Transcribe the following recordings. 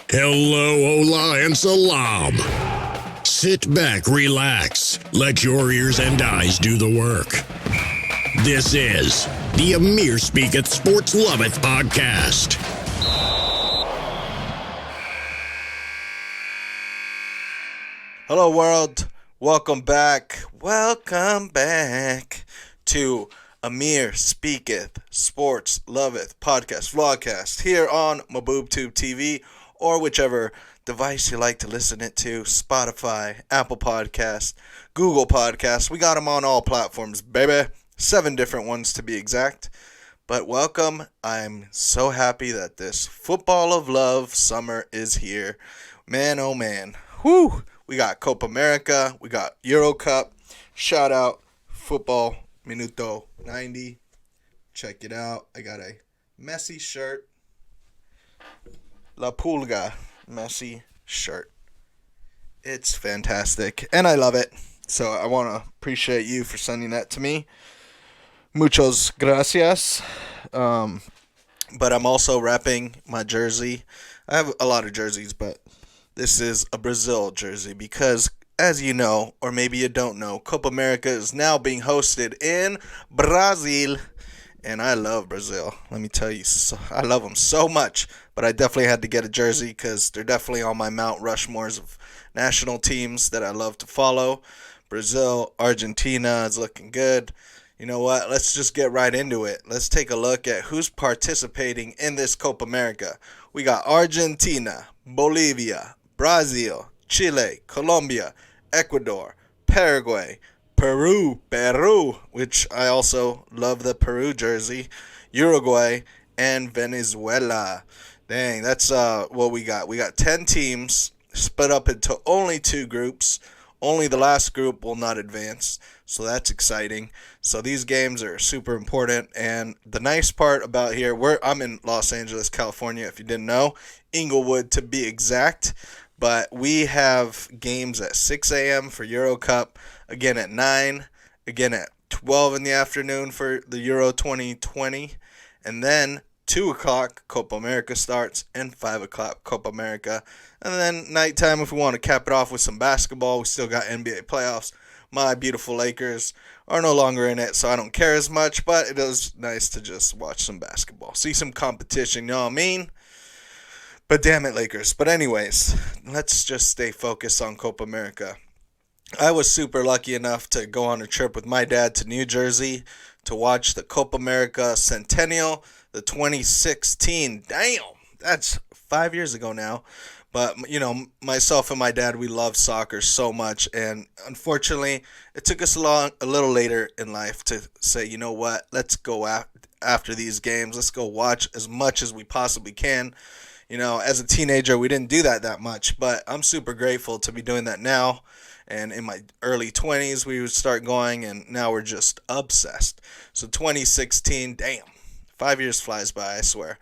Hello, hola, and salam. Sit back, relax. Let your ears and eyes do the work. This is the Amir Speaketh Sports Loveth podcast. Hello, world. Welcome back. Welcome back to Amir Speaketh Sports Loveth podcast vlogcast here on MaboobTube TV or whichever device you like to listen it to. Spotify, Apple Podcasts, Google Podcasts. We got them on all platforms, baby. 7 different ones to be exact. But welcome. I'm so happy that this football of love summer is here. Man, oh man. Whew. We got Copa America. We got Euro Cup. Shout out Football Minuto 90. Check it out. I got a Messi shirt. La Pulga Messi shirt. It's fantastic. And I love it. So I want to appreciate you for sending that to me. Muchos gracias. But I'm also wrapping my jersey. I have a lot of jerseys, but this is a Brazil jersey because, as you know, or maybe you don't know, Copa America is now being hosted in Brazil. And I love Brazil. Let me tell you, I love them so much. But I definitely had to get a jersey because they're definitely on my Mount Rushmores of national teams that I love to follow. Brazil, Argentina is looking good. You know what? Let's just get right into it. Let's take a look at who's participating in this Copa America. We got Argentina, Bolivia, Brazil, Chile, Colombia, Ecuador, Paraguay, Peru, which I also love the Peru jersey, Uruguay, and Venezuela. Dang, that's what we got. We got 10 teams split up into only 2 groups. Only the last group will not advance, so that's exciting. So these games are super important, and the nice part about here, I'm in Los Angeles, California, if you didn't know, Inglewood to be exact, but we have games at 6 a.m. for Euro Cup, again at 9, again at 12 in the afternoon for the Euro 2020, and then 2 o'clock Copa America starts, and 5 o'clock Copa America. And then nighttime, if we want to cap it off with some basketball, we still got NBA playoffs. My beautiful Lakers are no longer in it, so I don't care as much, but it is nice to just watch some basketball. See some competition, you know what I mean? But damn it, Lakers. But anyways, let's just stay focused on Copa America. I was super lucky enough to go on a trip with my dad to New Jersey to watch the Copa America Centennial, the 2016. Damn, that's 5 years ago now. But, you know, myself and my dad, we love soccer so much. And unfortunately, it took us a little later in life to say, you know what, let's go after these games. Let's go watch as much as we possibly can. You know, as a teenager, we didn't do that much. But I'm super grateful to be doing that now. And in my early 20s, we would start going. And now we're just obsessed. So 2016, damn, 5 years flies by, I swear.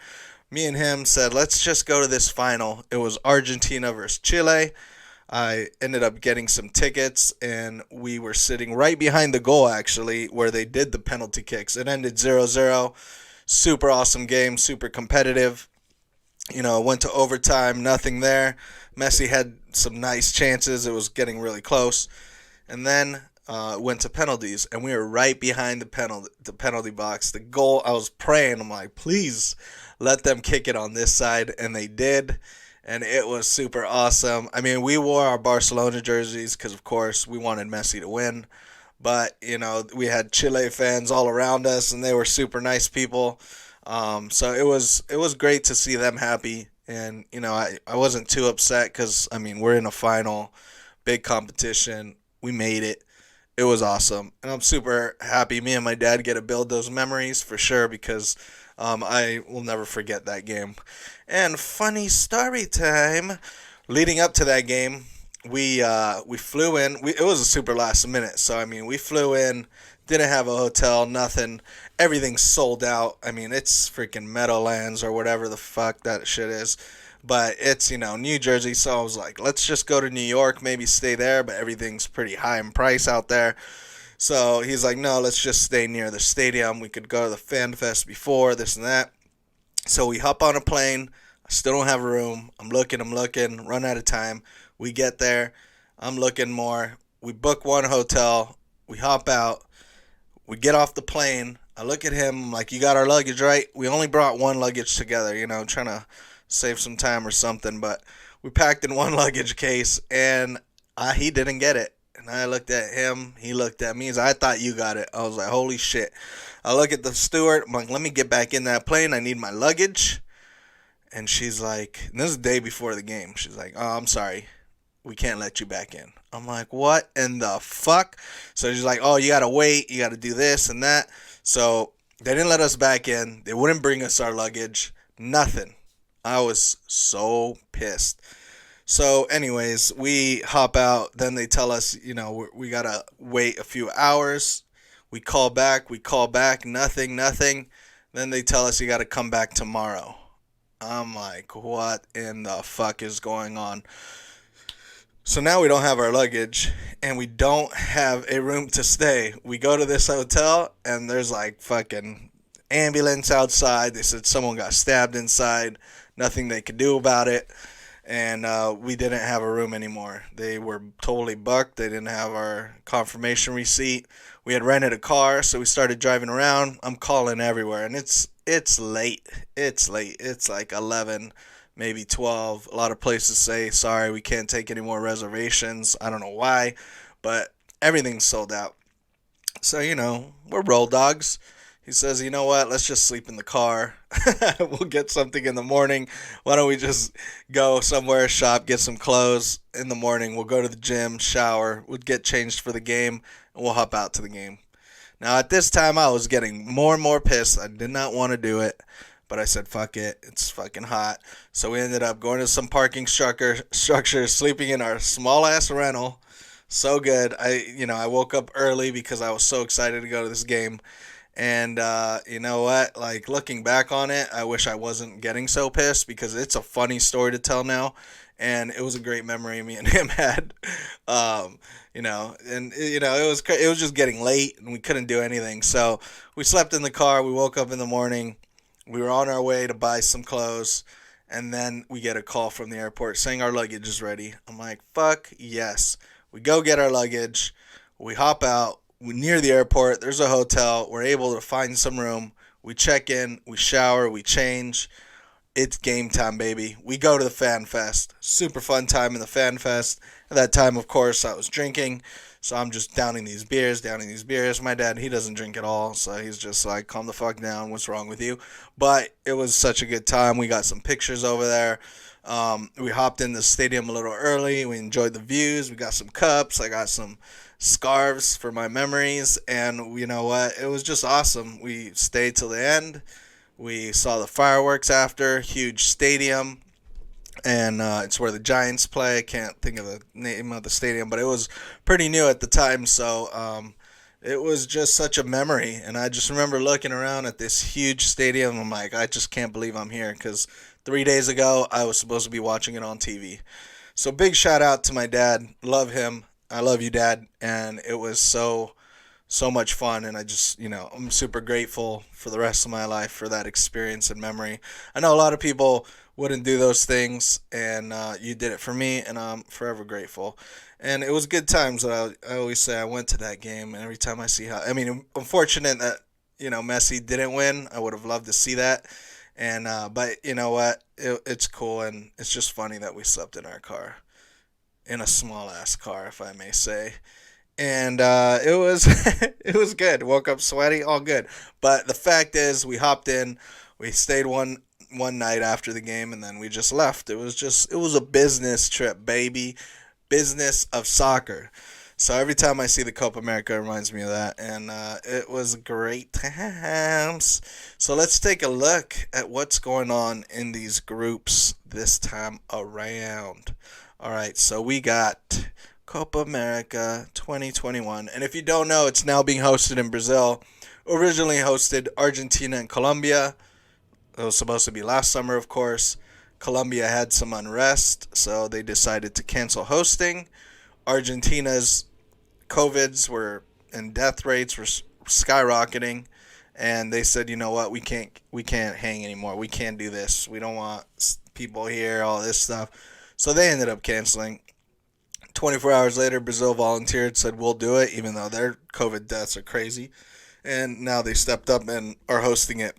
Me and him said, let's just go to this final. It was Argentina versus Chile. I ended up getting some tickets, and we were sitting right behind the goal, actually, where they did the penalty kicks. It ended 0-0. Super awesome game, super competitive. You know, went to overtime, nothing there. Messi had some nice chances. It was getting really close. And then went to penalties, and we were right behind the penalty box. The goal, I was praying. I'm like, please let them kick it on this side, and they did, and it was super awesome. I mean, we wore our Barcelona jerseys because, of course, we wanted Messi to win, but, you know, we had Chile fans all around us, and they were super nice people, so it was great to see them happy, and, you know, I wasn't too upset because, I mean, we're in a final, big competition, we made it. It was awesome, and I'm super happy me and my dad get to build those memories for sure because I will never forget that game. And funny story time, leading up to that game, we flew in. It was a super last minute, so I mean we flew in, didn't have a hotel, nothing. Everything's sold out. I mean it's freaking Meadowlands or whatever the fuck that shit is. But it's, you know, New Jersey, so I was like, let's just go to New York, maybe stay there, but everything's pretty high in price out there. So he's like, no, let's just stay near the stadium. We could go to the Fan Fest before, this and that. So we hop on a plane. I still don't have a room. I'm looking, run out of time. We get there. I'm looking more. We book one hotel. We hop out. We get off the plane. I look at him. I'm like, you got our luggage, right? We only brought one luggage together, trying to save some time or something. But we packed in one luggage case, and he didn't get it. And I looked at him. He looked at me. He's like, I thought you got it. I was like, holy shit. I look at the steward. I'm like, let me get back in that plane. I need my luggage. And she's like, and this is the day before the game. She's like, oh, I'm sorry. We can't let you back in. I'm like, what in the fuck? So she's like, oh, you got to wait. You got to do this and that. So they didn't let us back in. They wouldn't bring us our luggage. Nothing. I was so pissed. So anyways, we hop out. Then they tell us, we got to wait a few hours. We call back. Nothing. Then they tell us you got to come back tomorrow. I'm like, what in the fuck is going on? So now we don't have our luggage, and we don't have a room to stay. We go to this hotel, and there's like fucking ambulance outside. They said someone got stabbed inside. Nothing they could do about it. And we didn't have a room anymore. They were totally bucked. They didn't have our confirmation receipt. We had rented a car, so we started driving around. I'm calling everywhere, and it's late. It's late. It's like 11, maybe 12. A lot of places say, sorry, we can't take any more reservations. I don't know why, but everything's sold out. So, we're roll dogs. He says, you know what, let's just sleep in the car. We'll get something in the morning. Why don't we just go somewhere, shop, get some clothes in the morning. We'll go to the gym, shower, we'll get changed for the game, and we'll hop out to the game. Now, at this time, I was getting more and more pissed. I did not want to do it, but I said, fuck it. It's fucking hot. So we ended up going to some parking structure, sleeping in our small-ass rental. So good. I woke up early because I was so excited to go to this game. And you know what? Like, looking back on it, I wish I wasn't getting so pissed because it's a funny story to tell now. And it was a great memory me and him had. It was just getting late and we couldn't do anything. So we slept in the car. We woke up in the morning. We were on our way to buy some clothes. And then we get a call from the airport saying our luggage is ready. I'm like, fuck yes. We go get our luggage. We hop out. We're near the airport. There's a hotel. We're able to find some room. We check in. We shower. We change. It's game time, baby. We go to the Fan Fest. Super fun time in the Fan Fest. At that time, of course, I was drinking. So I'm just downing these beers. My dad, he doesn't drink at all. So he's just like, calm the fuck down. What's wrong with you? But it was such a good time. We got some pictures over there. We hopped in the stadium a little early. We enjoyed the views. We got some cups. I got some scarves for my memories. And you know what? It was just awesome. We stayed till the end. We saw the fireworks after. Huge stadium. And it's where the Giants play. I can't think of the name of the stadium, but it was pretty new at the time. So it was just such a memory. And I just remember looking around at this huge stadium. I'm like, I just can't believe I'm here because 3 days ago, I was supposed to be watching it on TV. So big shout out to my dad. Love him. I love you, Dad. And it was so much fun. And I just, I'm super grateful for the rest of my life for that experience and memory. I know a lot of people wouldn't do those things. And you did it for me. And I'm forever grateful. And it was good times. I always say I went to that game. And every time I see I'm fortunate that, Messi didn't win. I would have loved to see that. And but you know what? It's cool, and it's just funny that we slept in our car, in a small ass car, if I may say. And it was it was good. Woke up sweaty, all good. But the fact is, we hopped in, we stayed one night after the game, and then we just left. It was a business trip, baby, business of soccer. So every time I see the Copa America, it reminds me of that. And it was great times. So let's take a look at what's going on in these groups this time around. All right, so we got Copa America 2021. And if you don't know, it's now being hosted in Brazil. Originally hosted Argentina and Colombia. It was supposed to be last summer, of course. Colombia had some unrest, so they decided to cancel hosting. Argentina's COVIDs were and death rates were skyrocketing. And they said, you know what, we can't hang anymore. We can't do this. We don't want people here, all this stuff. So they ended up canceling. 24 hours later, Brazil volunteered, said we'll do it, even though their COVID deaths are crazy. And now they stepped up and are hosting it.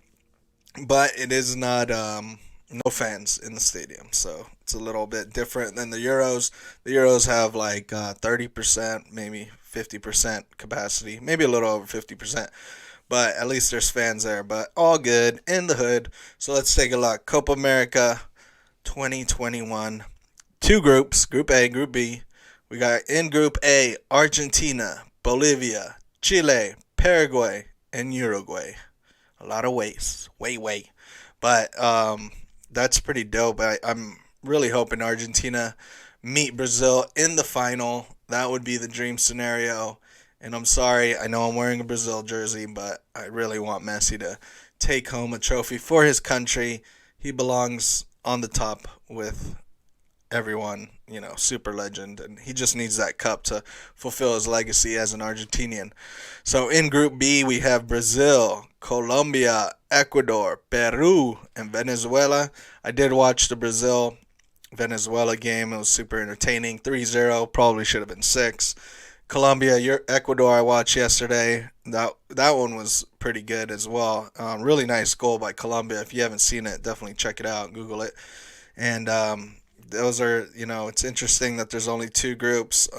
But it is not no fans in the stadium, so it's a little bit different than the Euros. The Euros have like 30%, maybe 50% capacity, maybe a little over 50%. But at least there's fans there. But all good in the hood. So let's take a look. Copa America 2021. Two groups, Group A, Group B. We got in Group A, Argentina, Bolivia, Chile, Paraguay, and Uruguay. A lot of ways. Way. But that's pretty dope. I'm really hoping Argentina meet Brazil in the final. That would be the dream scenario. And I'm sorry, I know I'm wearing a Brazil jersey, but I really want Messi to take home a trophy for his country. He belongs on the top with everyone, super legend. And he just needs that cup to fulfill his legacy as an Argentinian. So in Group B, we have Brazil, Colombia, Ecuador, Peru, and Venezuela. I did watch the Brazil-Venezuela game. It was super entertaining. 3-0, probably should have been 6. Colombia, Ecuador, I watched yesterday. That one was pretty good as well. Really nice goal by Colombia. If you haven't seen it, definitely check it out. Google it. And those are, it's interesting that there's only 2 groups.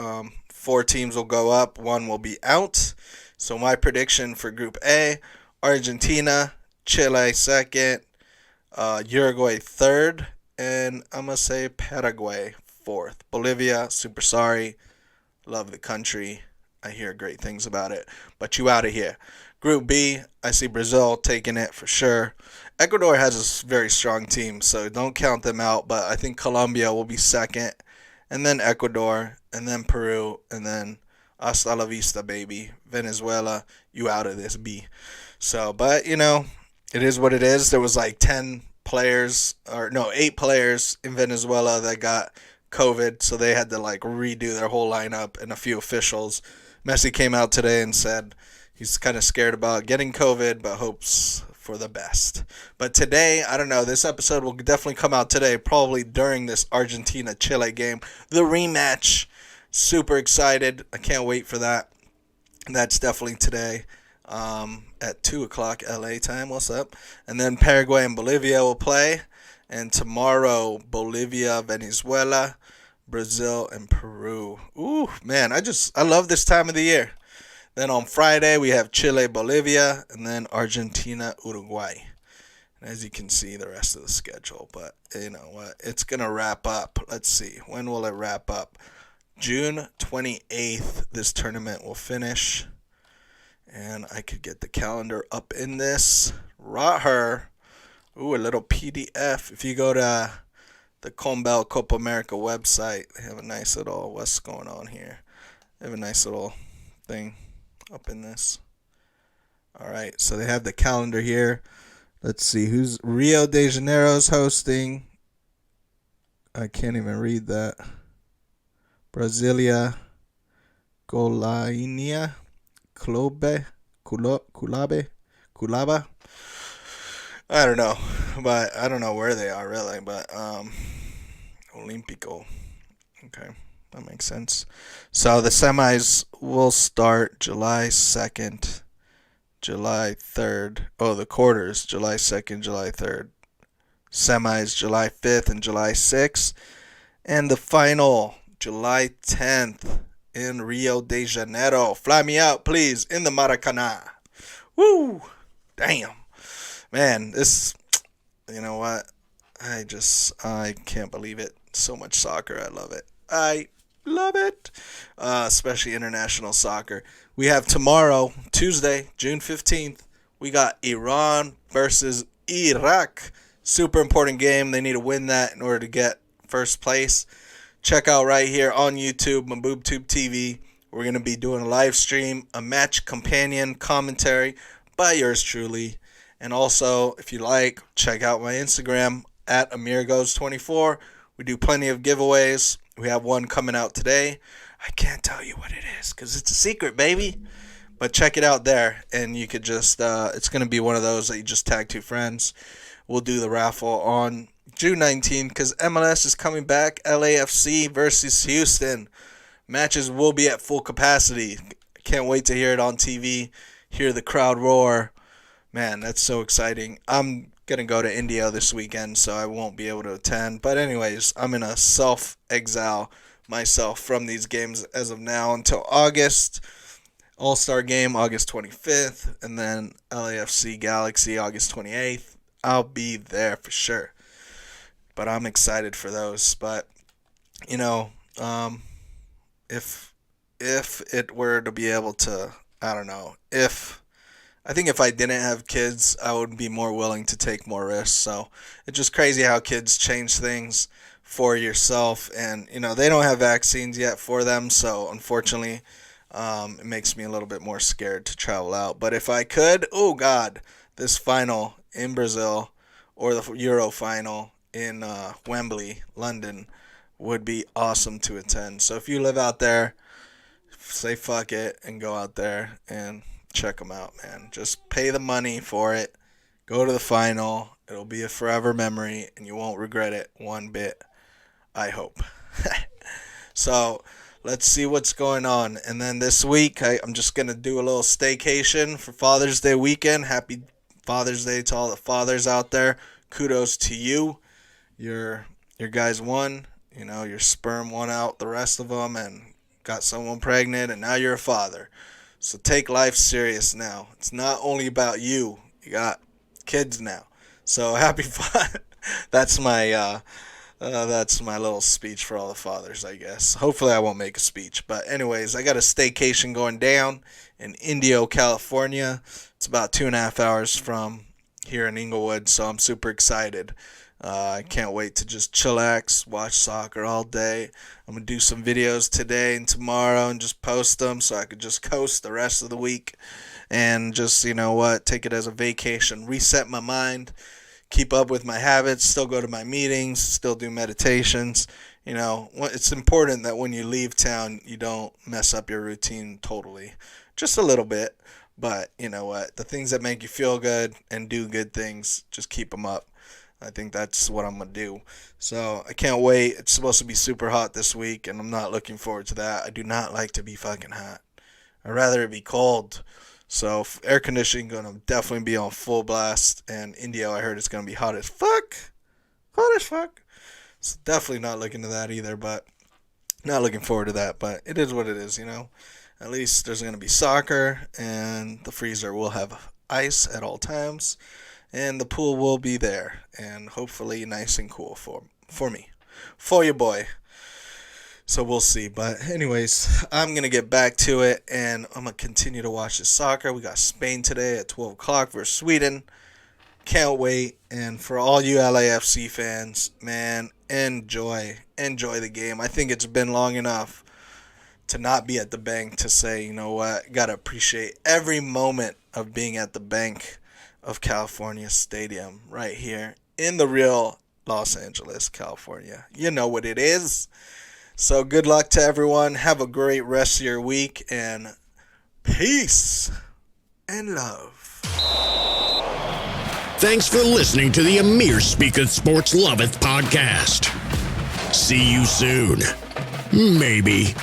4 teams will go up. 1 will be out. So my prediction for Group A, Argentina, Chile second, Uruguay third, and I'm going to say Paraguay fourth. Bolivia, super sorry. Love the country. I hear great things about it. But you out of here. Group B, I see Brazil taking it for sure. Ecuador has a very strong team, so don't count them out. But I think Colombia will be second. And then Ecuador. And then Peru. And then hasta la vista, baby. Venezuela, you out of this B. So, but, it is what it is. There was like 8 players in Venezuela that got COVID, so they had to redo their whole lineup and a few officials. Messi came out today and said he's kind of scared about getting COVID, but hopes for the best. But today, I don't know, this episode will definitely come out today, probably during this Argentina-Chile game. The rematch. Super excited. I can't wait for that. That's definitely today at 2 o'clock LA time. What's up? And then Paraguay and Bolivia will play. And tomorrow, Bolivia, Venezuela, Brazil, and Peru. Ooh, man, I love this time of the year. Then on Friday, we have Chile, Bolivia, and then Argentina, Uruguay. And as you can see, the rest of the schedule. But you know what? It's going to wrap up. Let's see. When will it wrap up? June 28th, this tournament will finish. And I could get the calendar up in this. Right here. Ooh, a little PDF. If you go to the Combel Copa America website, they have a nice little, what's going on here? They have a nice little thing up in this. All right, so they have the calendar here. Let's see, who's Rio de Janeiro's hosting. I can't even read that. Brasilia, Golainia, Culaba. I don't know, but I don't know where they are really, but Olímpico. Okay, that makes sense. So the semis will start July 2nd, July 3rd. Oh, the quarters, July 2nd, July 3rd. Semis, July 5th and July 6th. And the final, July 10th in Rio de Janeiro. Fly me out, please, in the Maracanã. Woo! Damn. Man, this, you know what? I can't believe it. So much soccer. I love it. I love it. Especially international soccer. We have tomorrow, Tuesday, June 15th, we got Iran versus Iraq. Super important game. They need to win that in order to get first place. Check out right here on YouTube, MaboobTube TV. We're going to be doing a live stream, a match companion commentary by yours truly. And also, if you like, check out my Instagram at AmirGoes24. We do plenty of giveaways. We have one coming out today. I can't tell you what it is because it's a secret, baby. But check it out there, and you could just, it's going to be one of those that you just tag 2 friends. We'll do the raffle on June 19th because MLS is coming back. LAFC versus Houston. Matches will be at full capacity. Can't wait to hear it on TV, hear the crowd roar. Man, that's so exciting. I'm going to go to India this weekend, so I won't be able to attend. But anyways, I'm in a self-exile myself from these games as of now until August. All-Star game August 25th, and then LAFC Galaxy August 28th. I'll be there for sure. But I'm excited for those. But, you know, if it were to be able to, I don't know, I think if I didn't have kids, I would be more willing to take more risks. So it's just crazy how kids change things for yourself. And, you know, they don't have vaccines yet for them. So unfortunately, it makes me a little bit more scared to travel out. But if I could, oh God, this final in Brazil or the Euro final in Wembley, London, would be awesome to attend. So if you live out there, say fuck it and go out there and check them out, man. Just pay the money for it. Go to the final. It'll be a forever memory, and you won't regret it one bit, I hope. So let's see what's going on. And then this week, I'm just going to do a little staycation for Father's Day weekend. Happy Father's Day to all the fathers out there. Kudos to you. Your guys won. You know, your sperm won out the rest of them and got someone pregnant, and now you're a father. So take life serious now. It's not only about you. You got kids now. So happy that's my little speech for all the fathers, I guess. Hopefully I won't make a speech. But anyways, I got a staycation going down in Indio, California. It's about 2.5 hours from here in Inglewood, so I'm super excited. I can't wait to just chillax, watch soccer all day. I'm going to do some videos today and tomorrow and just post them so I could just coast the rest of the week and just, you know what, take it as a vacation, reset my mind, keep up with my habits, still go to my meetings, still do meditations. You know, it's important that when you leave town, you don't mess up your routine totally. Just a little bit, but you know what, the things that make you feel good and do good things, just keep them up. I think that's what I'm going to do. So I can't wait. It's supposed to be super hot this week, and I'm not looking forward to that. I do not like to be fucking hot. I'd rather it be cold. So air conditioning going to definitely be on full blast. And Indio, I heard it's going to be hot as fuck. Hot as fuck. So definitely not looking to that either, but not looking forward to that. But it is what it is, you know. At least there's going to be soccer, and the freezer will have ice at all times. And the pool will be there, and hopefully nice and cool for me, for your boy. So we'll see. But anyways, I'm going to get back to it, and I'm going to continue to watch the soccer. We got Spain today at 12 o'clock versus Sweden. Can't wait. And for all you LAFC fans, man, enjoy the game. I think it's been long enough to not be at the bank to say, you know what, got to appreciate every moment of being at the bank of California Stadium right here in the real Los Angeles, California. You know what it is. So good luck to everyone. Have a great rest of your week, and peace and love. Thanks for listening to the Amir Speaketh Sports Loveth podcast. See you soon. Maybe.